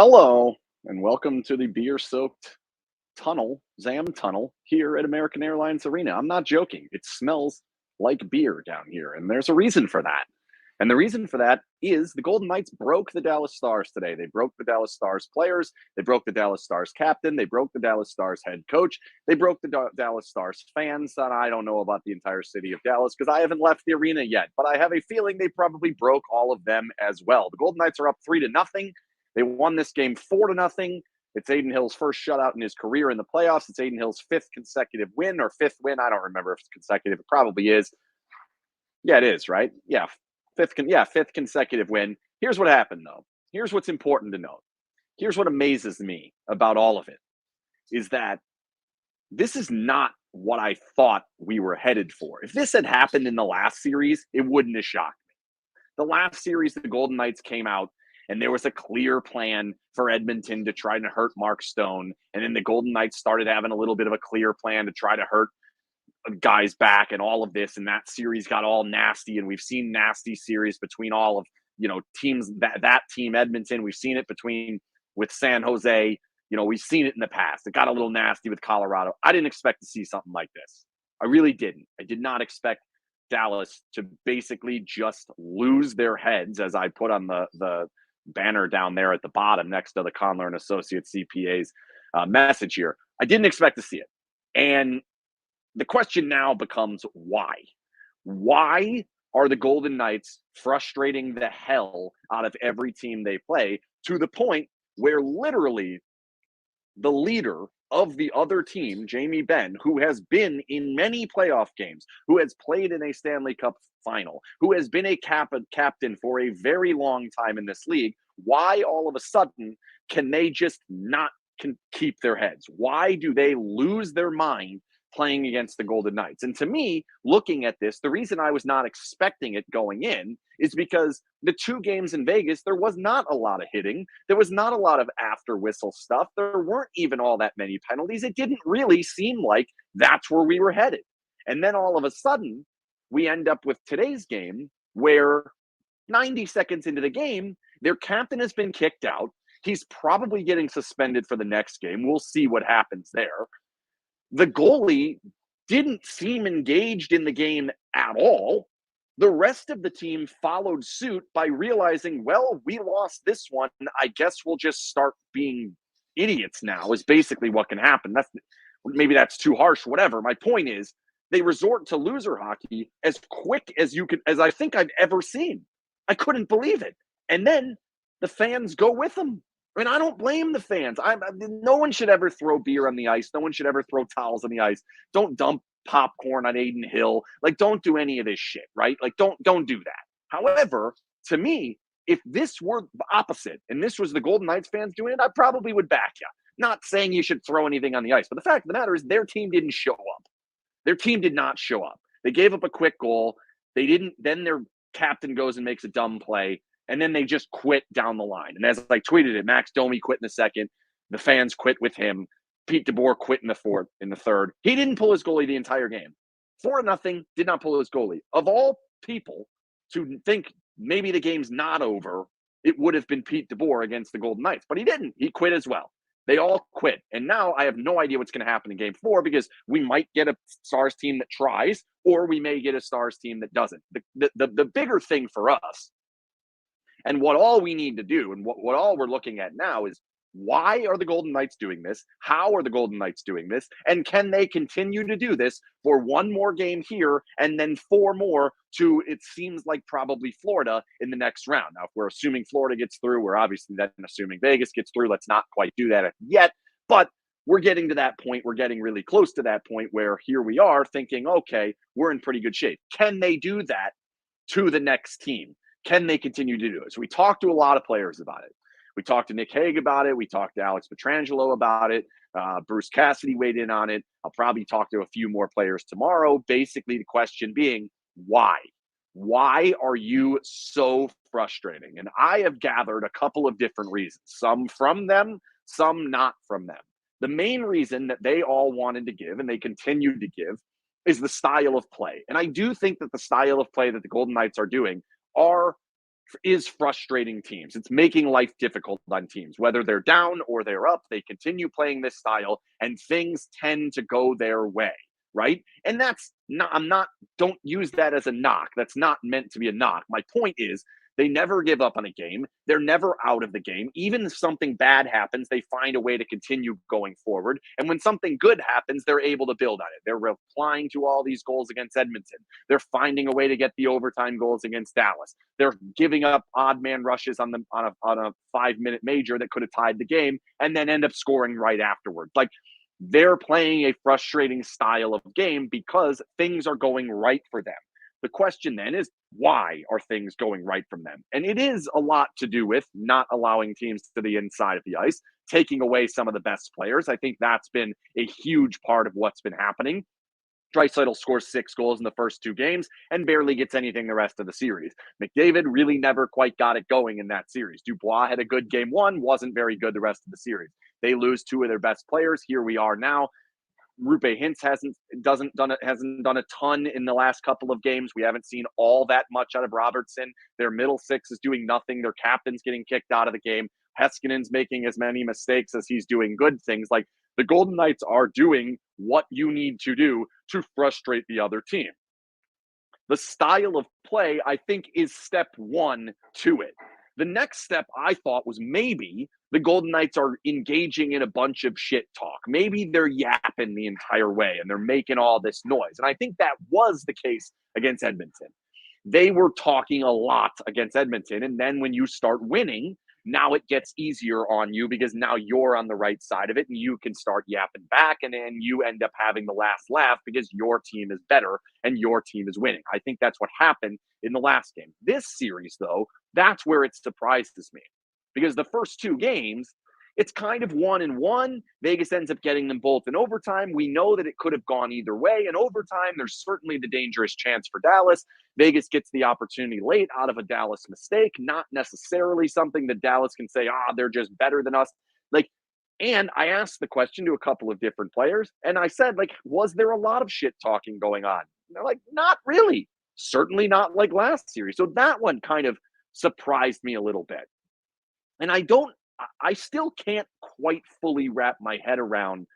Hello, and welcome to the beer-soaked Zam Tunnel here at American Airlines Arena. I'm not joking. It smells like beer down here, and there's a reason for that. And the reason for that is the Golden Knights broke the Dallas Stars today. They broke the Dallas Stars players. They broke the Dallas Stars captain. They broke the Dallas Stars head coach. They broke the Dallas Stars fans. And I don't know about the entire city of Dallas because I haven't left the arena yet, but I have a feeling they probably broke all of them as well. The Golden Knights are up 3-0. They won this game 4-0. It's Adin Hill's first shutout in his career in the playoffs. It's Adin Hill's fifth consecutive win or fifth win. I don't remember if it's consecutive. It probably is. Yeah, it is, right? Yeah, fifth consecutive win. Here's what happened, though. Here's what's important to note. Here's what amazes me about all of it is that this is not what I thought we were headed for. If this had happened in the last series, it wouldn't have shocked me. The last series, the Golden Knights came out, and there was a clear plan for Edmonton to try to hurt Mark Stone. And then the Golden Knights started having a little bit of a clear plan to try to hurt guys back and all of this. And that series got all nasty. And we've seen nasty series between all of, teams, that team, Edmonton. We've seen it with San Jose. We've seen it in the past. It got a little nasty with Colorado. I didn't expect to see something like this. I really didn't. I did not expect Dallas to basically just lose their heads, as I put on the banner down there at the bottom next to the Kondler and Associates CPAs message here. I didn't expect to see it. And the question now becomes why? Why are the Golden Knights frustrating the hell out of every team they play to the point where literally the leader of the other team, Jamie Benn, who has been in many playoff games, who has played in a Stanley Cup final, who has been a captain for a very long time in this league, why all of a sudden can they just not keep their heads? Why do they lose their mind playing against the Golden Knights? And to me, looking at this, the reason I was not expecting it going in is because the two games in Vegas, there was not a lot of hitting. There was not a lot of after whistle stuff. There weren't even all that many penalties. It didn't really seem like that's where we were headed. And then all of a sudden, we end up with today's game where 90 seconds into the game, their captain has been kicked out. He's probably getting suspended for the next game. We'll see what happens there. The goalie didn't seem engaged in the game at all. The rest of the team followed suit by realizing, well, we lost this one. I guess we'll just start being idiots now is basically what can happen. Maybe that's too harsh, whatever. My point is they resort to loser hockey as quick as I think I've ever seen. I couldn't believe it. And then the fans go with them. I mean, I don't blame the fans. No one should ever throw beer on the ice. No one should ever throw towels on the ice. Don't dump popcorn on Adin Hill. Don't do any of this shit, right? Don't do that. However, to me, if this were the opposite and this was the Golden Knights fans doing it, I probably would back you. Not saying you should throw anything on the ice, but the fact of the matter is their team didn't show up. Their team did not show up. They gave up a quick goal. Then their captain goes and makes a dumb play. And then they just quit down the line. And as I tweeted it, Max Domi quit in the second. The fans quit with him. Pete DeBoer quit in the third. He didn't pull his goalie the entire game. 4-0, did not pull his goalie. Of all people to think maybe the game's not over, it would have been Pete DeBoer against the Golden Knights. But he didn't. He quit as well. They all quit. And now I have no idea what's going to happen in game 4 because we might get a Stars team that tries or we may get a Stars team that doesn't. The bigger thing for us, and what all we need to do and what all we're looking at now is why are the Golden Knights doing this? How are the Golden Knights doing this? And can they continue to do this for one more game here and then 4 more to, it seems like, probably Florida in the next round? Now, if we're assuming Florida gets through, we're obviously then assuming Vegas gets through. Let's not quite do that yet. But we're getting to that point. We're getting really close to that point where here we are thinking, okay, we're in pretty good shape. Can they do that to the next team? Can they continue to do it? So we talked to a lot of players about it. We talked to Nick Hague about it. We talked to Alex Pietrangelo about it. Bruce Cassidy weighed in on it. I'll probably talk to a few more players tomorrow. Basically, the question being, why? Why are you so frustrating? And I have gathered a couple of different reasons, some from them, some not from them. The main reason that they all wanted to give, and they continue to give, is the style of play. And I do think that the style of play that the Golden Knights are doing are is frustrating teams. It's making life difficult on teams. Whether they're down or they're up, they continue playing this style and things tend to go their way, right? And that's not, I'm not, don't use that as a knock. That's not meant to be a knock. My point is, they never give up on a game. They're never out of the game. Even if something bad happens, they find a way to continue going forward. And when something good happens, they're able to build on it. They're replying to all these goals against Edmonton. They're finding a way to get the overtime goals against Dallas. They're giving up odd man rushes on a 5-minute major that could have tied the game and then end up scoring right afterwards. Like, they're playing a frustrating style of game because things are going right for them. The question then is, why are things going right from them? And it is a lot to do with not allowing teams to the inside of the ice, taking away some of the best players. I think that's been a huge part of what's been happening. Draisaitl scores 6 goals in the first 2 games and barely gets anything the rest of the series. McDavid really never quite got it going in that series. Dubois had a good game 1, wasn't very good the rest of the series. They lose 2 of their best players. Here we are now. Rupe Hintz hasn't done a ton in the last couple of games. We haven't seen all that much out of Robertson. Their middle six is doing nothing. Their captain's getting kicked out of the game. Heskinen's making as many mistakes as he's doing good things. Like, the Golden Knights are doing what you need to do to frustrate the other team. The style of play, I think, is step 1 to it. The next step, I thought, was maybe the Golden Knights are engaging in a bunch of shit talk. Maybe they're yapping the entire way and they're making all this noise. And I think that was the case against Edmonton. They were talking a lot against Edmonton. And then when you start winning, now it gets easier on you because now you're on the right side of it and you can start yapping back, and then you end up having the last laugh because your team is better and your team is winning. I think that's what happened in the last game. This series, though, that's where it surprises me, because the first 2 games, it's kind of 1-1. Vegas ends up getting them both in overtime. We know that it could have gone either way. In overtime, there's certainly the dangerous chance for Dallas. Vegas gets the opportunity late out of a Dallas mistake, not necessarily something that Dallas can say, they're just better than us. Like, and I asked the question to a couple of different players, and I said, like, was there a lot of shit talking going on? And they're like, not really. Certainly not like last series. So that one kind of surprised me a little bit. And I still can't quite fully wrap my head around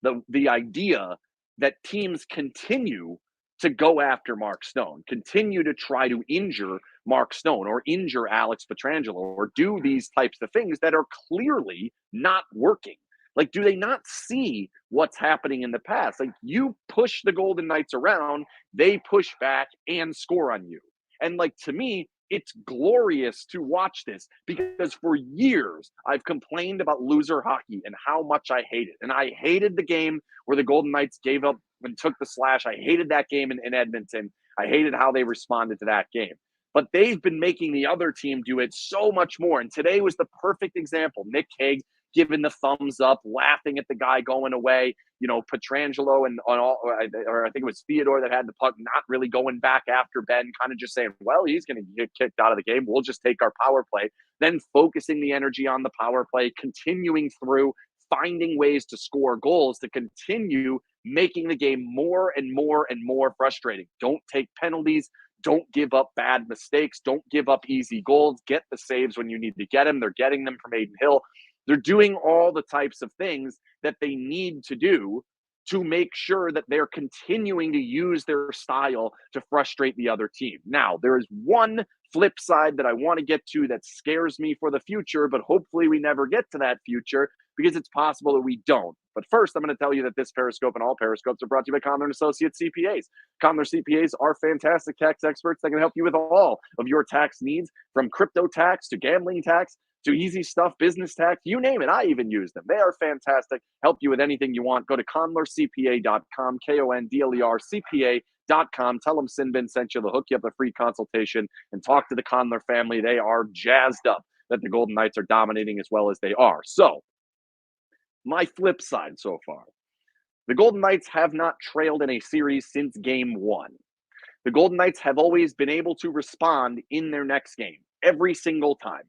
the idea that teams continue to go after Mark Stone, continue to try to injure Mark Stone or injure Alex Pietrangelo or do these types of things that are clearly not working. Like, do they not see what's happening in the past? Like, you push the Golden Knights around, they push back and score on you. And, like, to me, it's glorious to watch this because for years I've complained about loser hockey and how much I hate it. And I hated the game where the Golden Knights gave up and took the slash. I hated that game in Edmonton. I hated how they responded to that game. But they've been making the other team do it so much more. And today was the perfect example. Nick Hague giving the thumbs up, laughing at the guy going away. You know, Pietrangelo or I think it was Theodore that had the puck, not really going back after Ben, kind of just saying, well, he's going to get kicked out of the game. We'll just take our power play. Then focusing the energy on the power play, continuing through, finding ways to score goals to continue making the game more and more and more frustrating. Don't take penalties. Don't give up bad mistakes. Don't give up easy goals. Get the saves when you need to get them. They're getting them from Adin Hill. They're doing all the types of things that they need to do to make sure that they're continuing to use their style to frustrate the other team. Now, there is one flip side that I want to get to that scares me for the future, but hopefully we never get to that future because it's possible that we don't. But first, I'm going to tell you that this Periscope and all Periscopes are brought to you by Kondler & Associates CPAs. Kondler CPAs are fantastic tax experts that can help you with all of your tax needs, from crypto tax to gambling tax to easy stuff, business tax, you name it. I even use them. They are fantastic. Help you with anything you want. Go to KondlerCPA.com, KondlerCPA.com. Tell them SinBin sent you. They'll hook you up a free consultation and talk to the Kondler family. They are jazzed up that the Golden Knights are dominating as well as they are. So, my flip side so far. The Golden Knights have not trailed in a series since game 1. The Golden Knights have always been able to respond in their next game, every single time.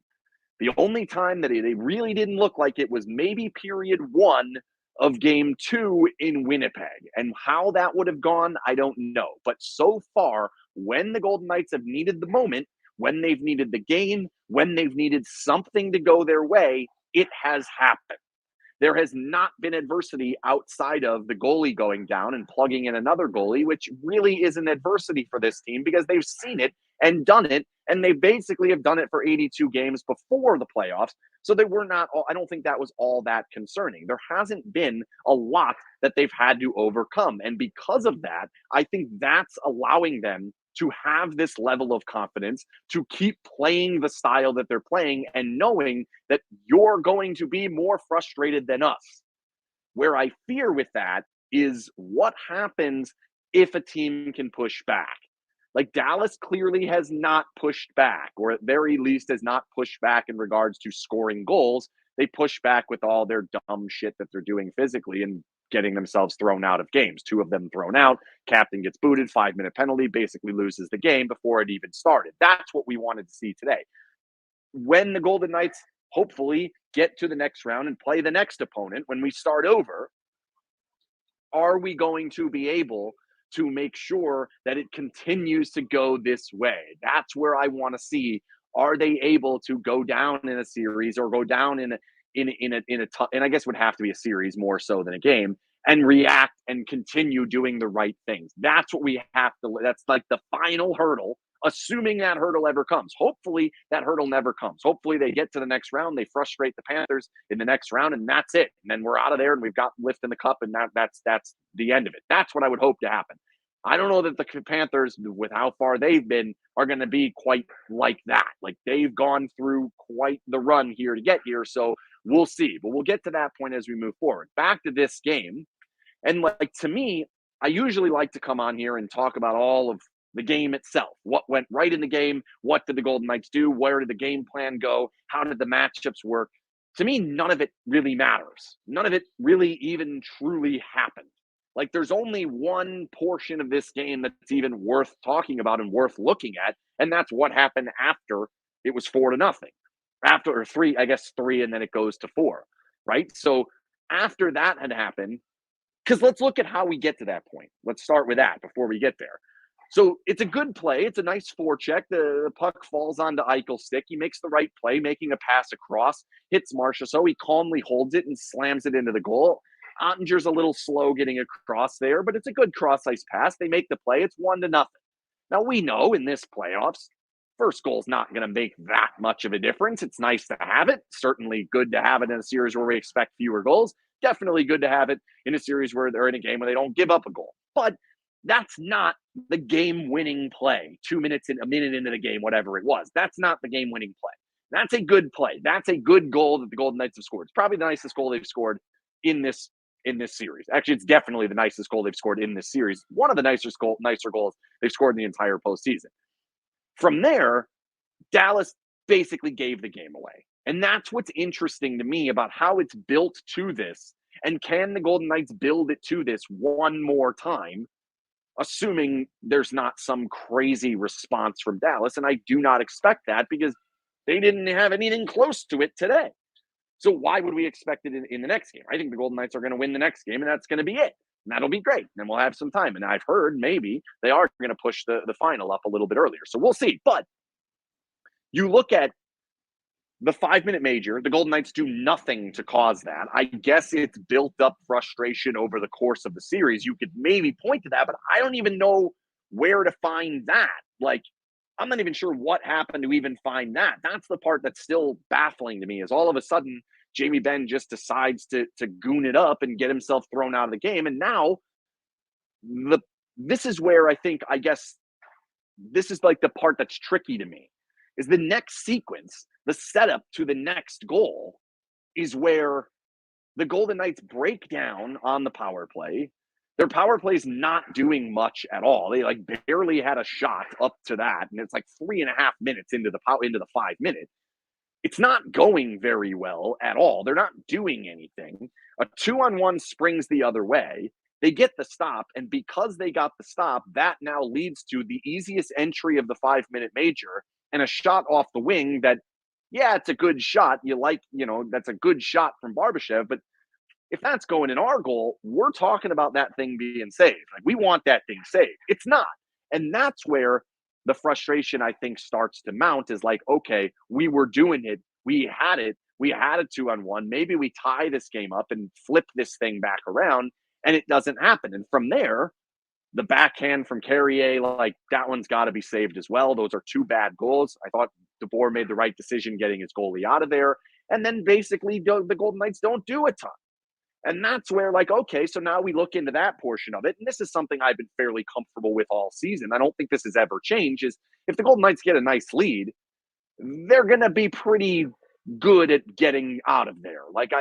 The only time that it really didn't look like it was maybe period 1 of game 2 in Winnipeg. And how that would have gone, I don't know. But so far, when the Golden Knights have needed the moment, when they've needed the game, when they've needed something to go their way, it has happened. There has not been adversity outside of the goalie going down and plugging in another goalie, which really is an adversity for this team because they've seen it and done it. And they basically have done it for 82 games before the playoffs. So they were not, I don't think that was all that concerning. There hasn't been a lot that they've had to overcome. And because of that, I think that's allowing them to have this level of confidence, to keep playing the style that they're playing and knowing that you're going to be more frustrated than us. Where I fear with that is what happens if a team can push back. Like Dallas clearly has not pushed back, or at very least has not pushed back in regards to scoring goals. They push back with all their dumb shit that they're doing physically and getting themselves thrown out of games. 2 of them thrown out. Captain gets booted, 5-minute penalty, basically loses the game before it even started. That's what we wanted to see today. When the Golden Knights hopefully get to the next round and play the next opponent, when we start over, are we going to be able to make sure that it continues to go this way? That's where I want to see. Are they able to go down in a series or go down in a and I guess it would have to be a series more so than a game, and react and continue doing the right things? That's what we have to. That's like the final hurdle. Assuming that hurdle ever comes. Hopefully that hurdle never comes. Hopefully they get to the next round, they frustrate the Panthers in the next round, and that's it. And then we're out of there and we've got lift in the cup, and that's the end of it. That's what I would hope to happen. I don't know that the Panthers, with how far they've been, are going to be quite like that. Like they've gone through quite the run here to get here. So we'll see. But we'll get to that point as we move forward. Back to this game. And like to me, I usually like to come on here and talk about all of the game itself. What went right in the game? What did the Golden Knights do? Where did the game plan go? How did the matchups work? To me, none of it really matters. None of it really even truly happened. Like there's only one portion of this game that's even worth talking about and worth looking at, and that's what happened after it was 4-0. After or 3, I guess 3, and then it goes to 4, right? So after that had happened, because let's look at how we get to that point. Let's start with that before we get there. So it's a good play. It's a nice forecheck. The puck falls onto Eichel's stick. He makes the right play, making a pass across, hits Marcia. So he calmly holds it and slams it into the goal. Ottinger's a little slow getting across there, but it's a good cross-ice pass. They make the play. It's 1-0. Now, we know in this playoffs, first goal's not going to make that much of a difference. It's nice to have it. Certainly good to have it in a series where we expect fewer goals. Definitely good to have it in a series where they're in a game where they don't give up a goal. But that's not the game-winning play. 2 minutes, a minute into the game, whatever it was. That's not the game-winning play. That's a good play. That's a good goal that the Golden Knights have scored. It's probably the nicest goal they've scored in this series. Actually, it's definitely the nicest goal they've scored in this series. One of the nicer goals they've scored in the entire postseason. From there, Dallas basically gave the game away. And that's what's interesting to me about how it's built to this. And can the Golden Knights build it to this one more time, assuming there's not some crazy response from Dallas? And I do not expect that because they didn't have anything close to it today. So why would we expect it in the next game? I think the Golden Knights are going to win the next game, and that's going to be it. And that'll be great. And we'll have some time. And I've heard maybe they are going to push the final up a little bit earlier. So we'll see. But you look at the 5-minute major, the Golden Knights do nothing to cause that. I guess it's built up frustration over the course of the series. You could maybe point to that, but I don't even know where to find that. Like, I'm not even sure what happened to even find that. That's the part that's still baffling to me, is all of a sudden Jamie Benn just decides to goon it up and get himself thrown out of the game. And now this is where I guess this is like the part that's tricky to me, is the next sequence, the setup to the next goal, is where the Golden Knights break down on the power play. Their power play is not doing much at all. They like barely had a shot up to that, and it's like 3.5 minutes into the 5-minute. It's not going very well at all. They're not doing anything. A 2-on-1 springs the other way. They get the stop, and because they got the stop, that now leads to the easiest entry of the 5-minute major and a shot off the wing that, yeah, it's a good shot. That's a good shot from Barbashev, but if that's going in our goal, we're talking about that thing being saved. Like, we want that thing saved. It's not. And that's where the frustration I think starts to mount is like, okay, we were doing it. We had it. We had a 2-on-1. Maybe we tie this game up and flip this thing back around, and it doesn't happen. And from there, the backhand from Carrier, like that one's got to be saved as well. Those are two bad goals. I thought DeBoer made the right decision getting his goalie out of there. And then basically the Golden Knights don't do a ton. And that's where, like, okay, so now we look into that portion of it. And this is something I've been fairly comfortable with all season. I don't think this has ever changed. Is if the Golden Knights get a nice lead, they're going to be pretty good at getting out of there. Like,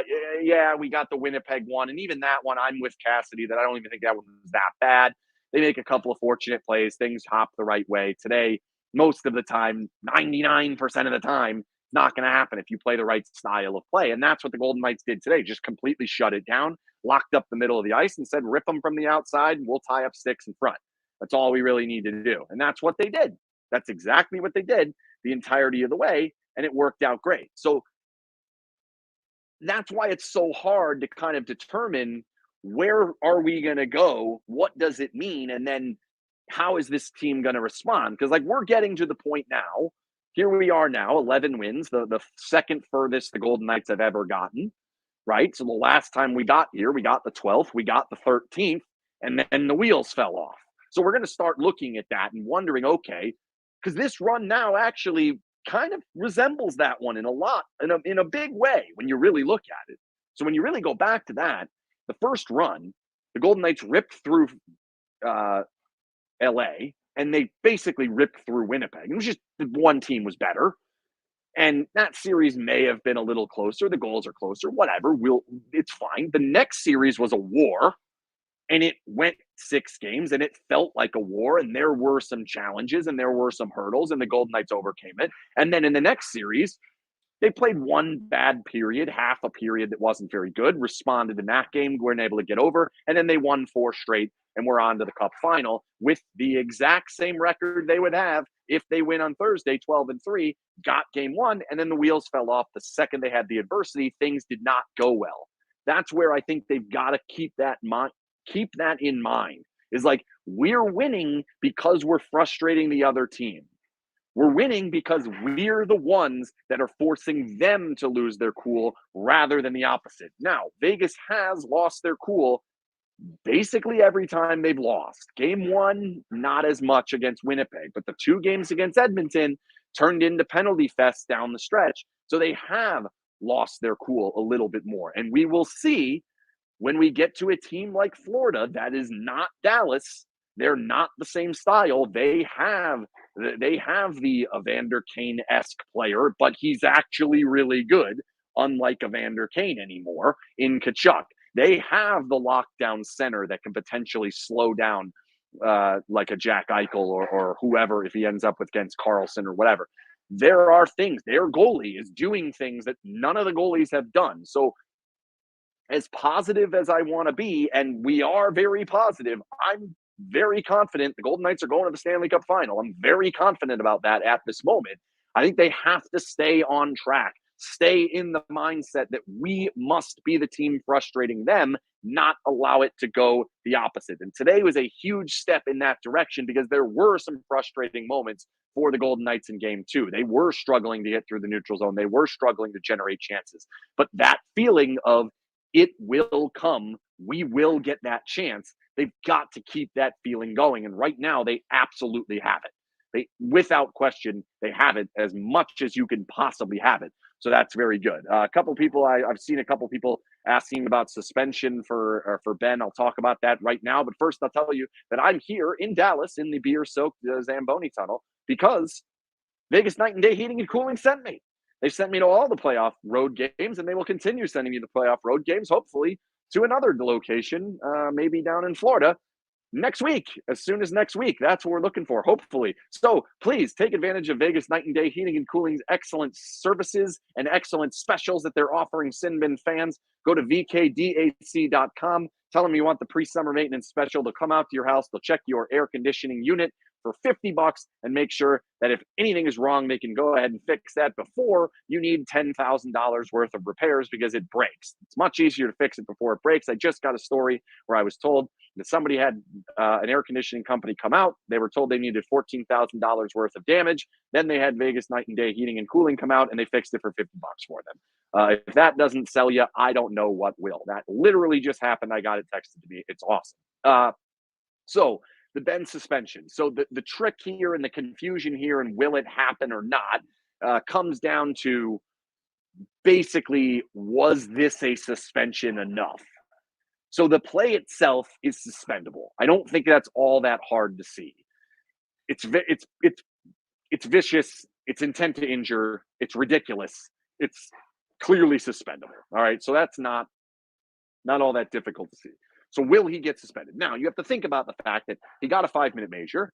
yeah, we got the Winnipeg one. And even that one, I'm with Cassidy that I don't even think that one was that bad. They make a couple of fortunate plays. Things hop the right way. Today, most of the time, 99% of the time, it's not going to happen if you play the right style of play. And that's what the Golden Knights did today. Just completely shut it down, locked up the middle of the ice and said, rip them from the outside and we'll tie up sticks in front. That's all we really need to do. And that's what they did. That's exactly what they did the entirety of the way. And it worked out great. So that's why it's so hard to kind of determine where are we going to go? What does it mean? And then how is this team going to respond? Because, like, we're getting to the point now. Here we are now, 11 wins, the second furthest the Golden Knights have ever gotten, right? So the last time we got here, we got the 12th, we got the 13th, and then the wheels fell off. So we're going to start looking at that and wondering, okay, because this run now actually kind of resembles that one in a big way when you really look at it. So when you really go back to that, the first run, the Golden Knights ripped through LA, and they basically ripped through Winnipeg. It was just one team was better. And that series may have been a little closer. The goals are closer, whatever. It's fine. The next series was a war, and it went 6 games, and it felt like a war, and there were some challenges, and there were some hurdles, and the Golden Knights overcame it. And then in the next series, they played one bad period, half a period that wasn't very good, responded in that game, weren't able to get over, and then they won 4 straight, and we're on to the Cup final with the exact same record they would have if they win on Thursday, 12-3, got game 1, and then the wheels fell off the second they had the adversity. Things did not go well. That's where I think they've got to keep that in mind. Is like, we're winning because we're frustrating the other team. We're winning because we're the ones that are forcing them to lose their cool rather than the opposite. Now, Vegas has lost their cool basically every time they've lost. Game 1, not as much against Winnipeg, but the 2 games against Edmonton turned into penalty fests down the stretch. So they have lost their cool a little bit more. And we will see when we get to a team like Florida that is not Dallas. They're not the same style. They have the Evander Kane-esque player, but he's actually really good, unlike Evander Kane anymore, in Tkachuk. They have the lockdown center that can potentially slow down like a Jack Eichel or whoever if he ends up against Carlson or whatever. There are things. Their goalie is doing things that none of the goalies have done. So as positive as I want to be, and we are very positive, I'm very confident the Golden Knights are going to the Stanley Cup final. I'm very confident about that at this moment. I think they have to stay on track, stay in the mindset that we must be the team frustrating them, not allow it to go the opposite. And today was a huge step in that direction because there were some frustrating moments for the Golden Knights in game 2. They were struggling to get through the neutral zone. They were struggling to generate chances. But that feeling of it will come, we will get that chance, they've got to keep that feeling going. And right now, they absolutely have it. Without question, they have it as much as you can possibly have it. So that's very good. A couple people, I've seen a couple people asking about suspension for Ben. I'll talk about that right now. But first, I'll tell you that I'm here in Dallas in the beer-soaked Zamboni tunnel because Vegas Night and Day Heating and Cooling sent me. They sent me to all the playoff road games, and they will continue sending me to playoff road games, hopefully to another location, maybe down in Florida, next week, as soon as next week. That's what we're looking for, hopefully. So please take advantage of Vegas Night and Day Heating and Cooling's excellent services and excellent specials that they're offering SinBin fans. Go to vkdac.com. Tell them you want the pre-summer maintenance special. They'll come out to your house. They'll check your air conditioning unit for $50 and make sure that if anything is wrong, they can go ahead and fix that before you need $10,000 worth of repairs because it breaks. It's much easier to fix it before it breaks. I just got a story where I was told that somebody had an air conditioning company come out. They were told they needed $14,000 worth of damage. Then they had Vegas Night and Day Heating and Cooling come out and they fixed it for $50 for them. If that doesn't sell you, I don't know what will. That literally just happened. I got it texted to me. It's awesome. So the Ben suspension. So the trick here and the confusion here and will it happen or not comes down to basically, was this a suspension enough? So the play itself is suspendable. I don't think that's all that hard to see. It's vicious. It's intent to injure. It's ridiculous. It's clearly suspendable. All right. So that's not all that difficult to see. So will he get suspended? Now you have to think about the fact that he got a 5-minute major.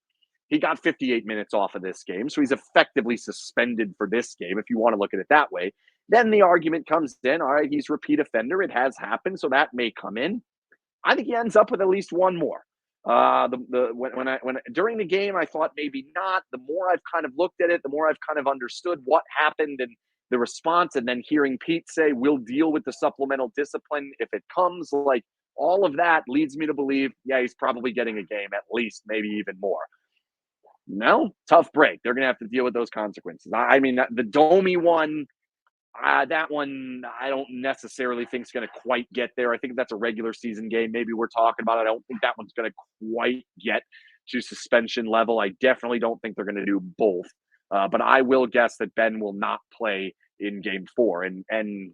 He got 58 minutes off of this game. So he's effectively suspended for this game, if you want to look at it that way. Then the argument comes in, all right, he's repeat offender. It has happened. So that may come in. I think he ends up with at least one more. When during the game, I thought maybe not. The more I've kind of looked at it, the more I've kind of understood what happened and the response, and then hearing Pete say, we'll deal with the supplemental discipline if it comes, like all of that leads me to believe, yeah, he's probably getting a game at least, maybe even more. No, tough break. They're going to have to deal with those consequences. I mean, the Domi one, that one, I don't necessarily think is going to quite get there. I think that's a regular season game. Maybe we're talking about it. I don't think that one's going to quite get to suspension level. I definitely don't think they're going to do both. But I will guess that Ben will not play in game 4. And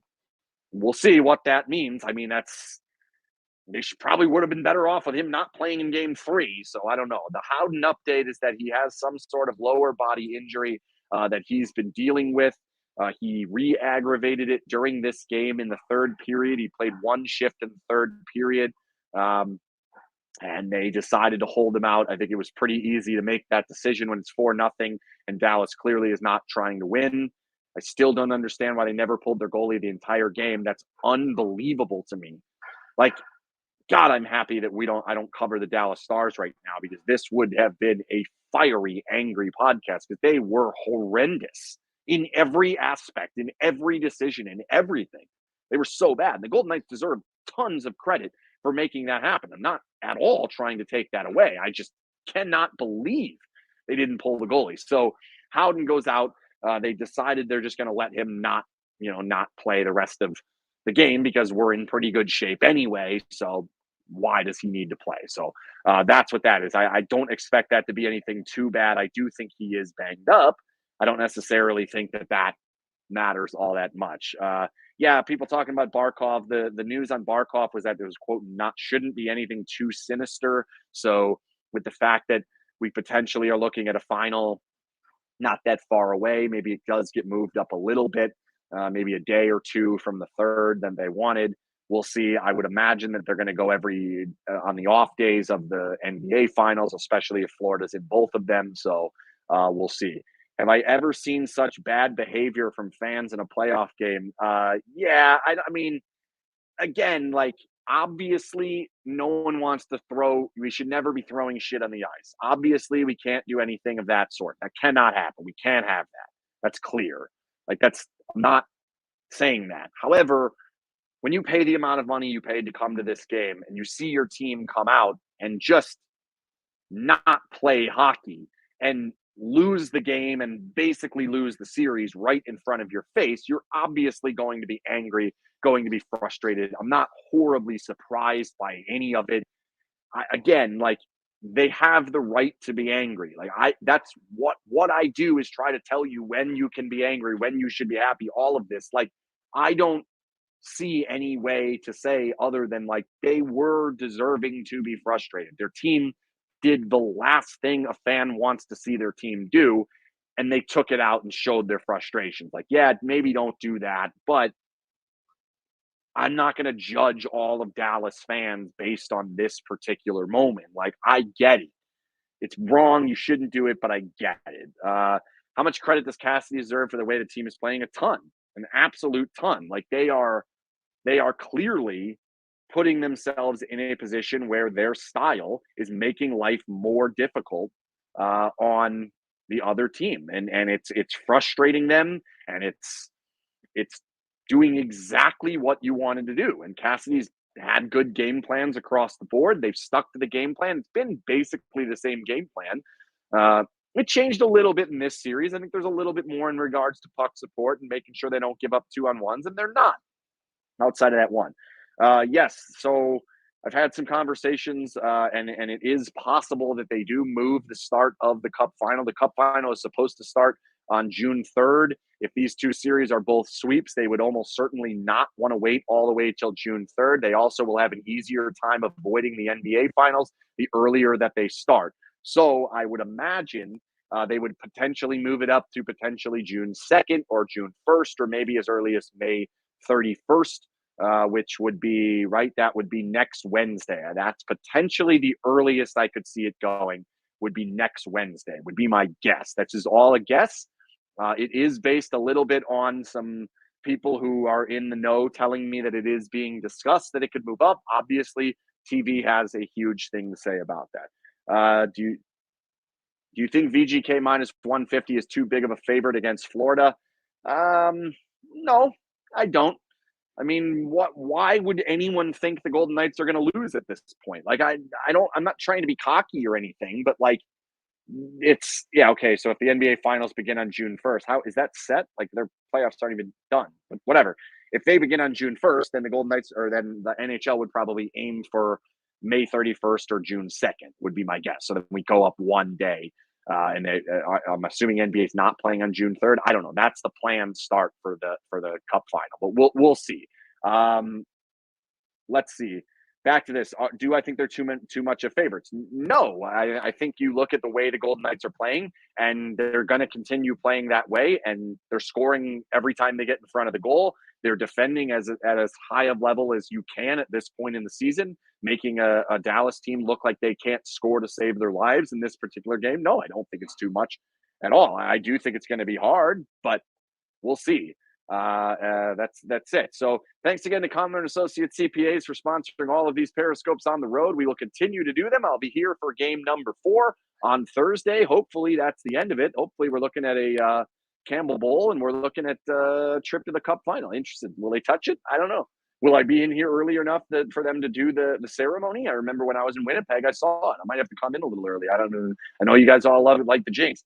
we'll see what that means. I mean, they probably would have been better off with him not playing in game 3. So I don't know. The Howden update is that he has some sort of lower body injury that he's been dealing with. He re-aggravated it during this game in the third period. He played one shift in the third period, and they decided to hold him out. I think it was pretty easy to make that decision when it's 4-0, and Dallas clearly is not trying to win. I still don't understand why they never pulled their goalie the entire game. That's unbelievable to me. Like, God, I'm happy that I don't cover the Dallas Stars right now, because this would have been a fiery, angry podcast, because they were horrendous in every aspect, in every decision, in everything. They were so bad. The Golden Knights deserve tons of credit for making that happen. I'm not at all trying to take that away. I just cannot believe they didn't pull the goalie. So Howden goes out. They decided they're just going to let him not play the rest of the game, because we're in pretty good shape anyway. So why does he need to play? So that's what that is. I don't expect that to be anything too bad. I do think he is banged up. I don't necessarily think that matters all that much. Yeah, people talking about Barkov. The news on Barkov was that there was, quote, shouldn't be anything too sinister. So with the fact that we potentially are looking at a final not that far away, maybe it does get moved up a little bit, maybe a day or two from the third than they wanted. We'll see. I would imagine that they're going to go on the off days of the NBA finals, especially if Florida's in both of them. So we'll see. Have I ever seen such bad behavior from fans in a playoff game? Yeah. I mean, again, like, obviously no one wants to we should never be throwing shit on the ice. Obviously we can't do anything of that sort. That cannot happen. We can't have that. That's clear. Like, I'm not saying that. However, when you pay the amount of money you paid to come to this game and you see your team come out and just not play hockey and lose the game and basically lose the series right in front of your face, you're obviously going to be angry, going to be frustrated. I'm not horribly surprised by any of it. Again, like, they have the right to be angry. Like, that's what I do, is try to tell you when you can be angry, when you should be happy, all of this. Like, I don't see any way to say other than, like, they were deserving to be frustrated. Their team did the last thing a fan wants to see their team do, and they took it out and showed their frustrations. Like, yeah, maybe don't do that, but I'm not going to judge all of Dallas fans based on this particular moment. Like, I get it. It's wrong. You shouldn't do it, but I get it. How much credit does Cassidy deserve for the way the team is playing? A ton, an absolute ton. Like, they are clearly putting themselves in a position where their style is making life more difficult on the other team, and it's frustrating them, and it's doing exactly what you wanted to do. And Cassidy's had good game plans across the board. They've stuck to the game plan. It's been basically the same game plan. It changed a little bit in this series. I think there's a little bit more in regards to puck support and making sure they don't give up 2-on-1s, and they're not outside of that one. Yes, so I've had some conversations, and it is possible that they do move the start of the Cup final. The Cup final is supposed to start on June 3rd. If these two series are both sweeps, they would almost certainly not want to wait all the way till June 3rd. They also will have an easier time avoiding the NBA finals the earlier that they start. So I would imagine they would potentially move it up to potentially June 2nd or June 1st, or maybe as early as May 31st. Which would be right. That would be next Wednesday. That's potentially the earliest I could see it going. Would be next Wednesday. Would be my guess. That's just all a guess. It is based a little bit on some people who are in the know telling me that it is being discussed that it could move up. Obviously, TV has a huge thing to say about that. Do you think VGK minus 150 is too big of a favorite against Florida? No, I don't. I mean, why would anyone think the Golden Knights are going to lose at this point? Like, I'm not trying to be cocky or anything, but like, yeah, okay. So if the NBA finals begin on June 1st, how is that set? Like, their playoffs aren't even done, but whatever. If they begin on June 1st, then the Golden Knights, or then the NHL would probably aim for May 31st or June 2nd, would be my guess. So that we go up one day. I'm assuming NBA is not playing on June 3rd. I don't know. That's the planned start for the Cup final, but we'll see. Let's see. Back to this. Do I think they're too much of favorites? No. I think you look at the way the Golden Knights are playing, and they're going to continue playing that way, and they're scoring every time they get in front of the goal. They're defending at as high a level as you can at this point in the season, making a Dallas team look like they can't score to save their lives in this particular game. No, I don't think it's too much at all. I do think it's going to be hard, but we'll see. That's it. So thanks again to Kondler and Associates CPAs for sponsoring all of these Periscopes on the road. We will continue to do them. I'll be here for game number 4 on Thursday. Hopefully that's the end of it. Hopefully we're looking at a Campbell Bowl, and we're looking at a trip to the Cup final. Interested. Will they touch it? I don't know. Will I be in here early enough for them to do the ceremony? I remember when I was in Winnipeg, I saw it. I might have to come in a little early. I don't know. I know you guys all love it like the Jinx.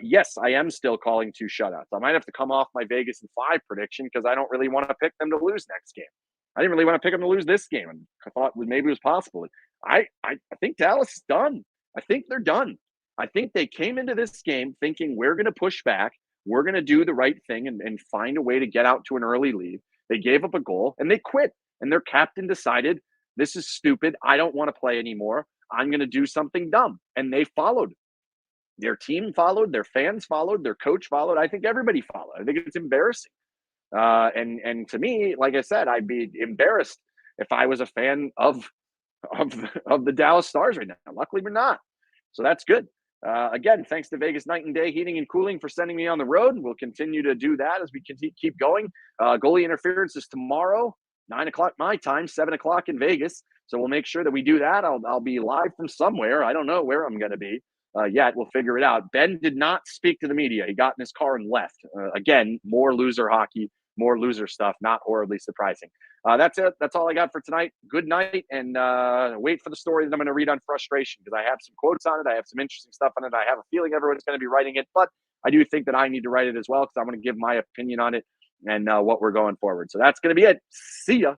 Yes, I am still calling 2 shutouts. I might have to come off my Vegas and 5 prediction because I don't really want to pick them to lose next game. I didn't really want to pick them to lose this game, and I thought maybe it was possible. I think Dallas is done. I think they're done. I think they came into this game thinking we're going to push back. We're going to do the right thing and find a way to get out to an early lead. They gave up a goal, and they quit. And their captain decided, this is stupid. I don't want to play anymore. I'm going to do something dumb. And they followed. Their team followed, their fans followed, their coach followed. I think everybody followed. I think it's embarrassing. And to me, like I said, I'd be embarrassed if I was a fan of the Dallas Stars right now. Luckily, we're not. So that's good. Again, thanks to Vegas Night and Day Heating and Cooling for sending me on the road. We'll continue to do that as we keep going. Goalie interference is tomorrow, 9 o'clock my time, 7 o'clock in Vegas. So we'll make sure that we do that. I'll be live from somewhere. I don't know where I'm going to be. Yet. We'll figure it out. Ben did not speak to the media. He got in his car and left. Again, more loser hockey, more loser stuff. Not horribly surprising. That's it. That's all I got for tonight. Good night, and wait for the story that I'm going to read on frustration because I have some quotes on it. I have some interesting stuff on it. I have a feeling everyone's going to be writing it, but I do think that I need to write it as well because I'm going to give my opinion on it and what we're going forward. So that's going to be it. See ya.